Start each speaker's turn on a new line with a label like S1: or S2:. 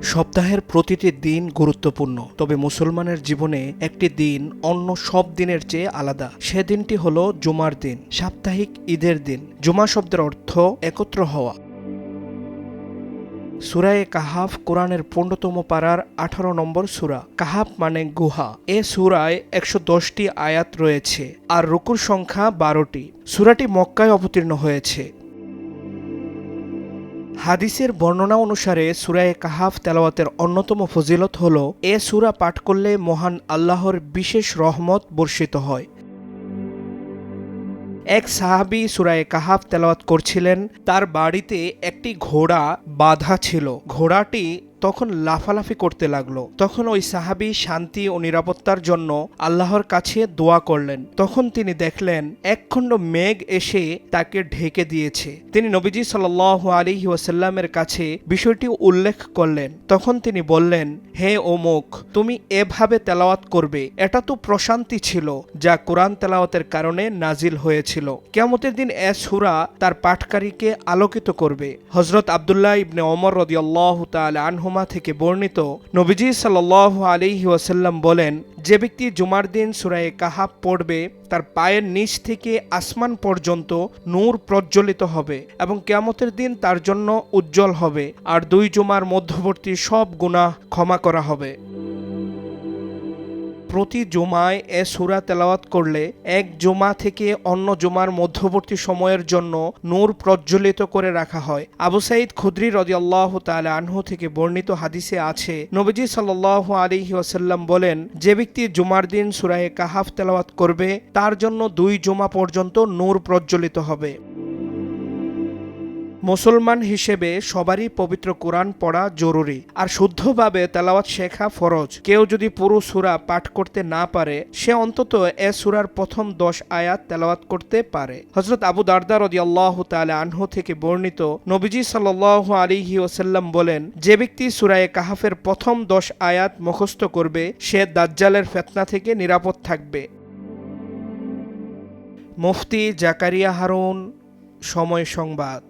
S1: সপ্তাহের প্রতিটি দিন গুরুত্বপূর্ণ, তবে মুসলমানের জীবনে একটি দিন অন্য সব দিনের চেয়ে আলাদা। সে দিনটি হলো জুমার দিন, সাপ্তাহিক ঈদের দিন। জুমা শব্দের অর্থ একত্র হওয়া। সূরা কাহাফ কোরআনের ১৫তম পারার ১৮ নম্বর সূরা। কাহাফ মানে গুহা। এ সূরায় ১১০টি আয়াত রয়েছে আর রুকুর সংখ্যা ১২টি। সূরাটি মক্কায় অবতীর্ণ হয়েছে। হাদিসের বর্ণনা অনুসারে সূরা কাহাফ তেলাওয়াতের অন্যতম ফজিলত হল এ সূরা পাঠ করলে মহান আল্লাহর বিশেষ রহমত বর্ষিত হয়। এক সাহাবী সূরা কাহাফ তেলাওয়াত করছিলেন। তার বাড়িতে একটি ঘোড়া বাঁধা ছিল। ঘোড়াটি তখন লাফালাফি করতে লাগলো। তখন ওই সাহাবী শান্তি ও নিরাপত্তার জন্য আল্লাহর কাছে দোয়া করলেন। তখন তিনি দেখলেন একখণ্ড মেঘ এসে তাকে ঢেকে দিয়েছে। তিনি নবীজি সাল্লাল্লাহু আলাইহি ওয়াসাল্লামের কাছে বিষয়টি উল্লেখ করলেন। তখন তিনি বললেন, হে অমুক, তুমি এভাবে তেলাওয়াত করবে। এটা তো প্রশান্তি ছিল যা কোরআন তেলাওয়াতের কারণে নাজিল হয়েছিল। কিয়ামতের দিন এ সূরা তার পাঠকারীকে আলোকিত করবে। হযরত আব্দুল্লাহ ইবনে ওমর রাদিয়াল্লাহু তাআলা আনহুমা থেকে বর্ণিত, নবীজি সাল্লাল্লাহু আলাইহি ওয়াসাল্লাম বলেন, যে ব্যক্তি জুমার দিন সূরা কাহাফ পড়বে তার পায়ের নিচ থেকে আসমান পর্যন্ত নূর প্রজ্বলিত হবে এবং কিয়ামতের দিন তার জন্য উজ্জ্বল হবে, আর 2 জুমার মধ্যবর্তী সব গুনাহ ক্ষমা করা হবে। প্রতি জুমায় এ সূরা তেলাওয়াত করলে এক জুমা থেকে অন্য জুমার মধ্যবর্তী সময়ের জন্য নূর প্রজ্বলিত করে রাখা হয়। আবু সাঈদ খুদরি রাদিয়াল্লাহু তাআলা আনহু থেকে বর্ণিত হাদিসে আছে, নবীজি সাল্লাল্লাহু আলাইহি ওয়াসাল্লাম বলেন, যে ব্যক্তি জুমার দিন সূরা কাহাফ তেলাওয়াত করবে তার জন্য 2 জুমা পর্যন্ত নূর প্রজ্বলিত হবে। মুসলমান হিসেবে সবারই পবিত্র কোরআন পড়া জরুরি আর শুদ্ধভাবে তেলাওয়াত শেখা ফরজ। কেউ যদি পুরো সূরা পাঠ করতে না পারে সে অন্তত এ সূরার প্রথম 10 আয়াত তেলাওয়াত করতে পারে। হযরত আবু দারদা রাদিয়াল্লাহু তাআলা আনহু থেকে বর্ণিত, নবীজি সাল্লাল্লাহু আলাইহি ওয়াসাল্লাম বলেন, যে ব্যক্তি সূরা কাহাফের প্রথম 10 আয়াত মুখস্থ করবে সে দাজ্জালের ফিতনা থেকে নিরাপদ থাকবে। মুফতি জাকারিয়া হারুন, সময় সংবাদ।